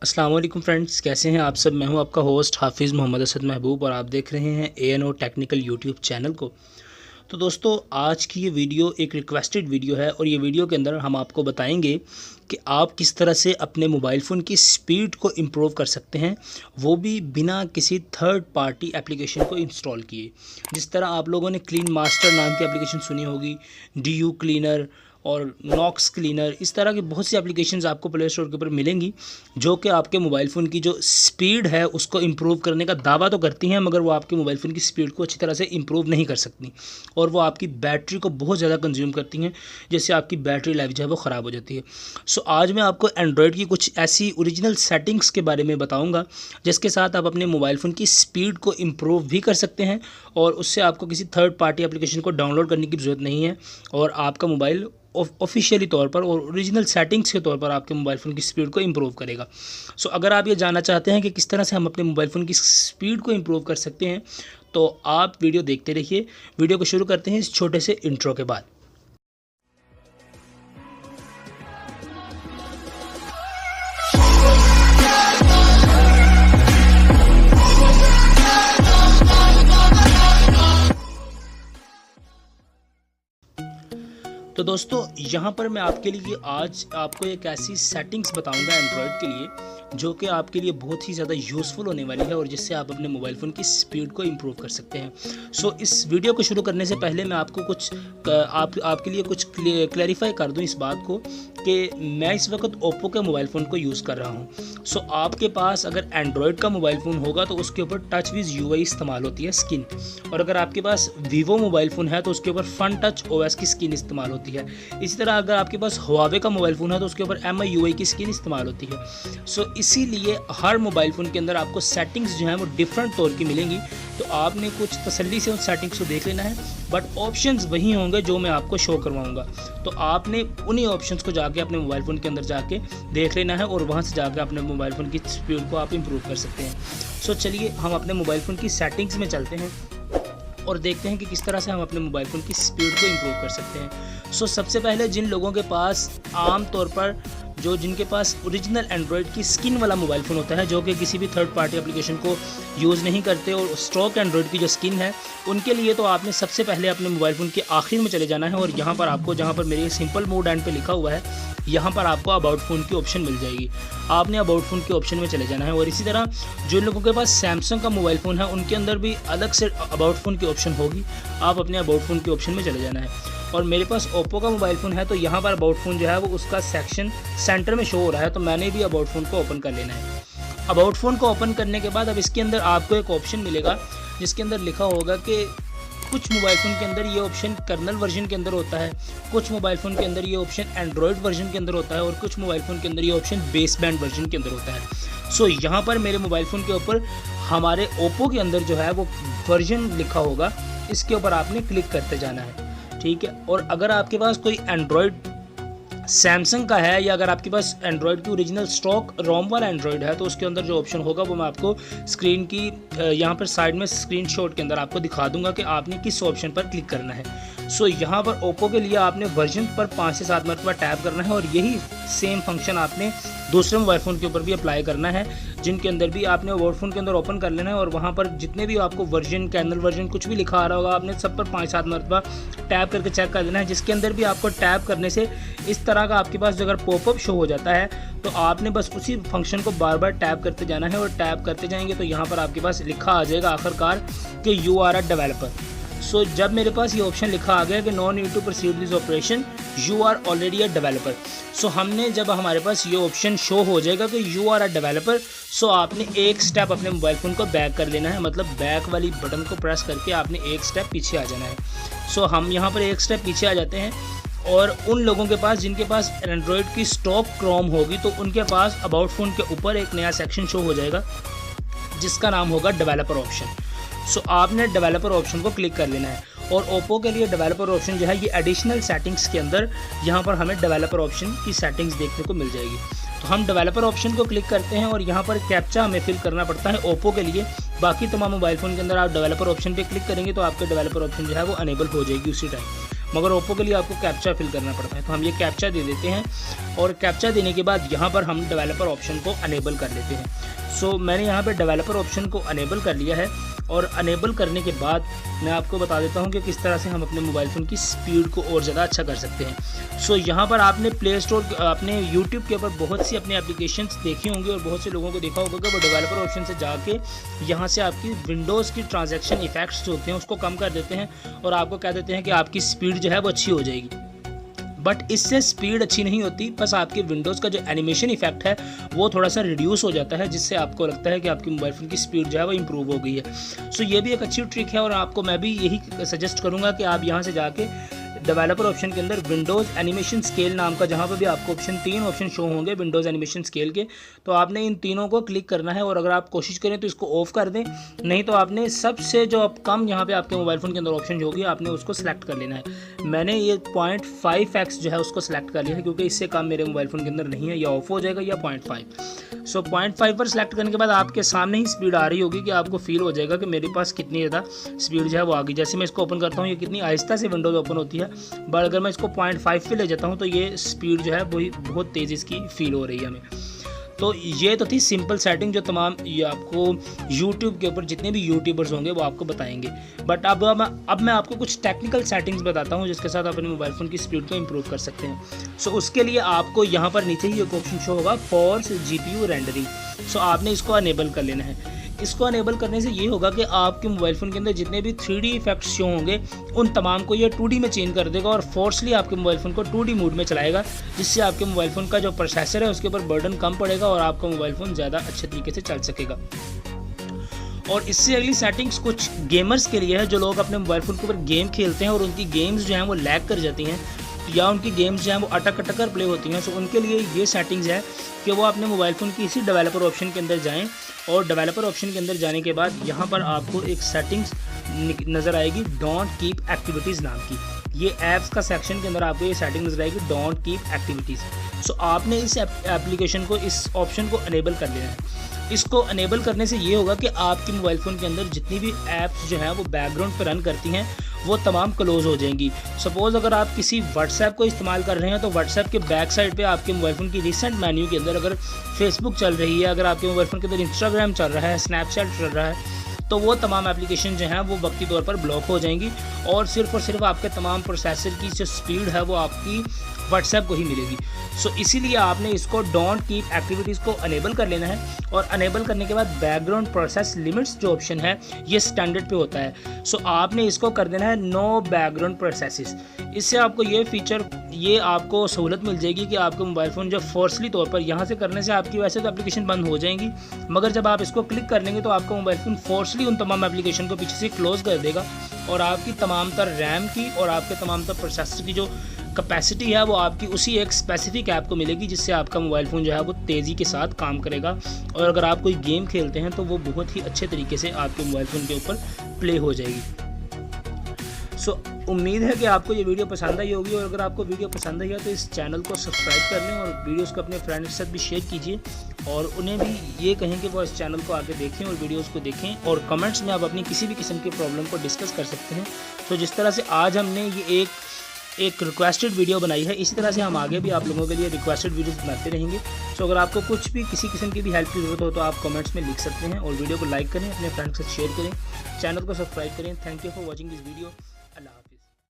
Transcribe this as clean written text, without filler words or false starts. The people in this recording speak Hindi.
अस्सलाम वालेकुम फ्रेंड्स, कैसे हैं आप सब। मैं हूं आपका होस्ट हाफिज़ मोहम्मद असद महबूब और आप देख रहे हैं ANO टेक्निकल यूट्यूब चैनल को। तो दोस्तों, आज की ये वीडियो एक रिक्वेस्टेड वीडियो है और ये वीडियो के अंदर हम आपको बताएंगे कि आप किस तरह से अपने मोबाइल फ़ोन की स्पीड को इम्प्रूव कर सकते हैं, वो भी बिना किसी थर्ड पार्टी एप्लीकेशन को इंस्टॉल किए। जिस तरह आप लोगों ने क्लीन मास्टर नाम की एप्लीकेशन सुनी होगी, DU क्लीनर और नॉक्स क्लीनर, इस तरह की बहुत सी एप्लीकेशंस आपको प्ले स्टोर के ऊपर मिलेंगी जो कि आपके मोबाइल फ़ोन की जो स्पीड है उसको इम्प्रूव करने का दावा तो करती हैं, मगर वो आपके मोबाइल फ़ोन की स्पीड को अच्छी तरह से इम्प्रूव नहीं कर सकती और वो आपकी बैटरी को बहुत ज़्यादा कंज्यूम करती हैं, जिससे आपकी बैटरी लाइफ जो है वो ख़राब हो जाती है। सो आज मैं आपको एंड्रॉयड की कुछ ऐसी ओरिजिनल सेटिंग्स के बारे में बताऊँगा जिसके साथ आप अपने मोबाइल फ़ोन की स्पीड को इम्प्रूव भी कर सकते हैं और उससे आपको किसी थर्ड पार्टी एप्लीकेशन को डाउनलोड करने की ज़रूरत नहीं है और आपका मोबाइल ऑफिशियली तौर पर और ओरिजिनल सेटिंग्स के तौर पर आपके मोबाइल फ़ोन की स्पीड को इम्प्रूव करेगा। सो अगर आप ये जानना चाहते हैं कि किस तरह से हम अपने मोबाइल फ़ोन की स्पीड को इम्प्रूव कर सकते हैं तो आप वीडियो देखते रहिए। वीडियो को शुरू करते हैं इस छोटे से इंट्रो के बाद। तो दोस्तों, यहाँ पर मैं आपके लिए आज आपको एक ऐसी सेटिंग्स बताऊंगा एंड्रॉयड के लिए जो कि आपके लिए बहुत ही ज़्यादा यूज़फुल होने वाली है और जिससे आप अपने मोबाइल फ़ोन की स्पीड को इम्प्रूव कर सकते हैं। सो इस वीडियो को शुरू करने से पहले मैं आपको कुछ आपके लिए कुछ क्लैरिफाई कर दूँ इस बात को कि मैं इस वक्त ओप्पो के मोबाइल फ़ोन को यूज़ कर रहा हूँ। सो आपके पास अगर एंड्रॉयड का मोबाइल फ़ोन होगा तो उसके ऊपर टच विज़ UI इस्तेमाल होती है, स्किन, और अगर आपके पास वीवो मोबाइल फ़ोन है तो उसके ऊपर फन टच OS की स्किन इस्तेमाल होती है। इसी तरह अगर आपके पास हुआवे का मोबाइल फ़ोन है तो उसके ऊपर MIUI की स्किन इस्तेमाल होती है। सो इसीलिए हर मोबाइल फ़ोन के अंदर आपको सेटिंग्स जो हैं वो डिफरेंट तौर की मिलेंगी, तो आपने कुछ तसल्ली से उन सेटिंग्स को देख लेना है, बट ऑप्शंस वही होंगे जो मैं आपको शो करवाऊंगा। तो आपने उन्हीं ऑप्शंस को जाके अपने मोबाइल फ़ोन के अंदर जाके देख लेना है और वहाँ से जाके अपने मोबाइल फ़ोन की स्पीड को आप इम्प्रूव कर सकते हैं। सो चलिए हम अपने मोबाइल फ़ोन की सेटिंग्स में चलते हैं और देखते हैं कि किस तरह से हम अपने मोबाइल फ़ोन की स्पीड को इम्प्रूव कर सकते हैं। सो सबसे पहले जिन लोगों के पास आम तौर पर जिनके पास ओरिजिनल एंड्रॉयड की स्किन वाला मोबाइल फ़ोन होता है, जो कि किसी भी थर्ड पार्टी एप्लीकेशन को यूज़ नहीं करते और स्टॉक एंड्रॉयड की जो स्किन है, उनके लिए तो आपने सबसे पहले अपने मोबाइल फ़ोन के आखिर में चले जाना है और यहाँ पर आपको, जहाँ पर मेरे सिंपल मोड एंड पे लिखा हुआ है, यहाँ पर आपको अबाउट फ़ोन की ऑप्शन मिल जाएगी। आपने अबाउट फ़ोन के ऑप्शन में चले जाना है और इसी तरह जिन लोगों के पास सैमसंग का मोबाइल फ़ोन है उनके अंदर भी अलग से अबाउट फ़ोन की ऑप्शन होगी, आप अपने अबाउट फ़ोन के ऑप्शन में चले जाना है। और मेरे पास ओप्पो का मोबाइल फ़ोन है तो यहाँ पर अबाउट फ़ोन जो है वो उसका सेक्शन सेंटर में शो हो रहा है, तो मैंने भी अबाउट फ़ोन को ओपन कर लेना है। अबाउट फ़ोन को ओपन करने के बाद अब इसके अंदर आपको एक ऑप्शन मिलेगा जिसके अंदर लिखा होगा कि कुछ मोबाइल फ़ोन के अंदर ये ऑप्शन कर्नल वर्जन के अंदर होता है, कुछ मोबाइल फ़ोन के अंदर ये ऑप्शन एंड्रॉयड वर्जन के अंदर होता है और कुछ मोबाइल फ़ोन के अंदर ये ऑप्शन बेस बैंड वर्जन के अंदर होता है। सो यहाँ पर मेरे मोबाइल फ़ोन के ऊपर हमारे ओप्पो के अंदर जो है वो वर्जन लिखा होगा, इसके ऊपर आपने क्लिक करते जाना है, ठीक है। और अगर आपके पास कोई एंड्रॉयड सैमसंग का है या अगर आपके पास एंड्रॉयड की ओरिजिनल स्टॉक रोम वाला एंड्रॉयड है तो उसके अंदर जो ऑप्शन होगा वो मैं आपको स्क्रीन की यहाँ पर साइड में स्क्रीनशॉट के अंदर आपको दिखा दूंगा कि आपने किस ऑप्शन पर क्लिक करना है। सो यहाँ पर ओप्पो के लिए आपने वर्जन पर 5 से 7 मरतबा टैप करना है और यही सेम फंक्शन आपने दूसरे मोबाइल फ़ोन के ऊपर भी अप्लाई करना है, जिनके अंदर भी आपने अबाउट फ़ोन के अंदर ओपन कर लेना है और वहाँ पर जितने भी आपको वर्जन, कैनल वर्जन कुछ भी लिखा आ रहा होगा आपने सब पर 5-7 मरतबा टैप करके चेक कर लेना है, जिसके अंदर भी आपको टैप करने से इस तरह का आपके पास अगर पॉपअप शो हो जाता है तो आपने बस उसी फंक्शन को बार बार टैप करते जाना है और टैप करते जाएंगे तो यहाँ पर आपके पास लिखा आ जाएगा आखिरकार कि you are a developer. So जब मेरे पास ये ऑप्शन लिखा आ गया कि no need to proceed this operation, you are already a developer. So हमने जब हमारे पास ये ऑप्शन शो हो जाएगा कि यू आर अ डेवलपर, सो आपने एक स्टेप अपने मोबाइल फ़ोन को बैक कर लेना है, मतलब बैक वाली बटन को प्रेस करके आपने एक स्टेप पीछे आ जाना है। सो हम यहाँ पर एक स्टेप पीछे आ जाते हैं और उन लोगों के पास जिनके पास एंड्रॉयड की स्टॉक क्रोम होगी तो उनके पास अबाउट फ़ोन के ऊपर एक नया सेक्शन शो हो जाएगा जिसका नाम होगा डेवलपर ऑप्शन। सो आपने डेवलपर ऑप्शन को क्लिक कर लेना है और ओप्पो के लिए डेवलपर ऑप्शन जो है ये एडिशनल सेटिंग्स के अंदर यहाँ पर हमें डेवलपर ऑप्शन की सेटिंग्स देखने को मिल जाएगी। तो हम डेवलपर ऑप्शन को क्लिक करते हैं और यहाँ पर कैप्चा हमें फिल करना पड़ता है ओप्पो के लिए। बाकी तमाम मोबाइल फ़ोन के अंदर आप डेवलपर ऑप्शन पे क्लिक करेंगे तो आपके डेवलपर ऑप्शन जो है वो अनेबल हो जाएगी उसी टाइम। मगर ओप्पो के लिए आपको कैप्चा फिल करना पड़ता है। तो हम ये कैप्चा दे देते हैं और कैप्चा देने के बाद यहाँ पर हम डेवलपर ऑप्शन को अनेबल कर लेते हैं। सो मैंने यहाँ पर डेवलपर ऑप्शन को अनेबल कर लिया है और अनेबल करने के बाद मैं आपको बता देता हूँ कि किस तरह से हम अपने मोबाइल फ़ोन की स्पीड को और ज़्यादा अच्छा कर सकते हैं। सो यहाँ पर आपने प्ले स्टोर, आपने यूट्यूब के ऊपर बहुत सी अपनी एप्लीकेशंस देखी होंगी और बहुत से लोगों को देखा होगा कि वो डेवलपर ऑप्शन से जाके यहाँ से आपकी विंडोज़ की ट्रांजैक्शन इफेक्ट्स जो होते हैं उसको कम कर देते हैं और आपको कह देते हैं कि आपकी स्पीड जो है वो अच्छी हो जाएगी। बट इससे स्पीड अच्छी नहीं होती, बस आपके विंडोज़ का जो एनिमेशन इफेक्ट है वो थोड़ा सा रिड्यूस हो जाता है, जिससे आपको लगता है कि आपकी मोबाइल फ़ोन की स्पीड जो है वो इम्प्रूव हो गई है। सो ये भी एक अच्छी ट्रिक है और आपको मैं भी यही सजेस्ट करूँगा कि आप यहाँ से जाके डेवलपर ऑप्शन के अंदर विंडोज़ एनिमेशन स्केल नाम का, जहाँ पर भी आपको तीन ऑप्शन शो होंगे विंडोज़ एनिमेशन स्केल के, तो आपने इन तीनों को क्लिक करना है और अगर आप कोशिश करें तो इसको ऑफ कर दें, नहीं तो आपने सबसे जो कम यहाँ पे आपके मोबाइल फ़ोन के अंदर ऑप्शन होगी आपने उसको सेलेक्ट कर लेना है। मैंने ये 0.5x जो है उसको सेलेक्ट कर लिया है क्योंकि इससे कम मेरे मोबाइल फ़ोन के अंदर नहीं है, या ऑफ हो जाएगा या 0.5। सो 0.5 पर सेलेक्ट करने के बाद आपके सामने ही स्पीड आ रही होगी कि आपको फील हो जाएगा कि मेरे पास कितनी ज़्यादा स्पीड जो है वो आ गई। जैसे मैं इसको ओपन करता हूँ ये कितनी आहिस्ता से विंडोज़ ओपन होती है, बट अगर मैं इसको 0.5 पे ले जाता हूँ तो ये स्पीड जो है वही बहुत तेज़ इसकी फील हो रही है हमें। तो ये तो थी सिंपल सेटिंग जो तमाम ये आपको YouTube के ऊपर जितने भी यूट्यूबर्स होंगे वो आपको बताएंगे। बट अब मैं आपको कुछ टेक्निकल सेटिंग्स बताता हूँ जिसके साथ अपने मोबाइल फ़ोन की स्पीड को इम्प्रूव कर सकते हैं। सो उसके लिए आपको यहाँ पर नीचे ही एक ऑप्शन शो होगा फोर्स GPU रेंडरिंग। सो आपने इसको अनेबल कर लेना है। इसको अनेबल करने से ये होगा कि आपके मोबाइल फ़ोन के अंदर जितने भी 3D इफेक्ट्स शो होंगे उन तमाम को ये 2D में चेंज कर देगा और फोर्सली आपके मोबाइल फ़ोन को 2D मोड में चलाएगा, जिससे आपके मोबाइल फ़ोन का जो प्रोसेसर है उसके ऊपर बर्डन कम पड़ेगा और आपका मोबाइल फ़ोन ज़्यादा अच्छे तरीके से चल सकेगा। और इससे अगली सेटिंग्स कुछ गेमर्स के लिए है, जो लोग अपने मोबाइल फ़ोन के ऊपर गेम खेलते हैं और उनकी गेम्स जो हैं वो लैग कर जाती हैं या उनकी गेम्स जो हैं वो अटक कर प्ले होती हैं। सो उनके लिए ये सेटिंग्स है कि वो अपने मोबाइल फ़ोन की इसी डेवलपर ऑप्शन के अंदर जाएं और डेवलपर ऑप्शन के अंदर जाने के बाद यहाँ पर आपको एक सेटिंग्स नज़र आएगी डोंट कीप एक्टिविटीज़ नाम की। ये ऐप्स का सेक्शन के अंदर आपको ये सेटिंग नज़र आएगी डोंट कीप एक्टिविटीज़। सो आपने इस एप्लीकेशन को, इस ऑप्शन को अनेबल कर लेना है। इसको अनेबल करने से ये होगा कि आपके मोबाइल फ़ोन के अंदर जितनी भी ऐप्स जो हैं वो बैकग्राउंड पर रन करती हैं वो तमाम क्लोज हो जाएंगी। सपोज़ अगर आप किसी व्हाट्सएप को इस्तेमाल कर रहे हैं तो व्हाट्सएप के बैक साइड पे आपके मोबाइल फ़ोन की रिसेंट मेन्यू के अंदर अगर फेसबुक चल रही है, अगर आपके मोबाइल फ़ोन के अंदर इंस्टाग्राम चल रहा है, स्नैपचैट चल रहा है, तो वो तमाम एप्लीकेशन जो हैं वो वक्ती तौर पर ब्लॉक हो जाएंगी और सिर्फ आपके तमाम प्रोसेसर की जो स्पीड है वो आपकी व्हाट्सएप को ही मिलेगी। सो इसीलिए आपने इसको डोंट कीप एक्टिविटीज़ को अनेबल कर लेना है और अनेबल करने के बाद बैकग्राउंड प्रोसेस लिमिट्स जो ऑप्शन है ये स्टैंडर्ड पे होता है। सो आपने इसको कर देना है नो बैकग्राउंड प्रोसेसेस। इससे आपको ये फीचर, ये आपको सहूलत मिल जाएगी कि आपका मोबाइल फ़ोन जब फोर्सली तौर पर यहाँ से करने से आपकी वैसे तो एप्लीकेशन बंद हो जाएंगी, मगर जब आप इसको क्लिक कर लेंगे तो आपका मोबाइल फ़ोन फोर्सली उन तमाम एप्लीकेशन को पीछे से क्लोज़ कर देगा और आपकी तमाम तर रैम की और आपके तमाम तर प्रोसेसर की जो कैपेसिटी है वो आपकी उसी एक स्पेसिफिक ऐप को मिलेगी, जिससे आपका मोबाइल फ़ोन जो है वो तेज़ी के साथ काम करेगा और अगर आप कोई गेम खेलते हैं तो वो बहुत ही अच्छे तरीके से आपके मोबाइल फ़ोन के ऊपर प्ले हो जाएगी। सो उम्मीद है कि आपको ये वीडियो पसंद आई होगी और अगर आपको वीडियो पसंद आई है तो इस चैनल को सब्सक्राइब कर लें और वीडियोस को अपने फ्रेंड्स के साथ भी शेयर कीजिए और उन्हें भी ये कहें कि वो इस चैनल को आगे देखें और वीडियोस को देखें और कमेंट्स में आप अपनी किसी भी किस्म की प्रॉब्लम को डिस्कस कर सकते हैं। तो जिस तरह से आज हमने ये एक रिक्वेस्टेड वीडियो बनाई है, इसी तरह से हम आगे भी आप लोगों के लिए रिक्वेस्टेड वीडियोस बनाते रहेंगे। सो अगर आपको कुछ भी किसी किस्म की भी हेल्प की ज़रूरत हो तो आप कमेंट्स में लिख सकते हैं और वीडियो को लाइक करें, अपने फ्रेंड्स के साथ शेयर करें, चैनल को सब्सक्राइब करें। Thank you for watching this video. Allah.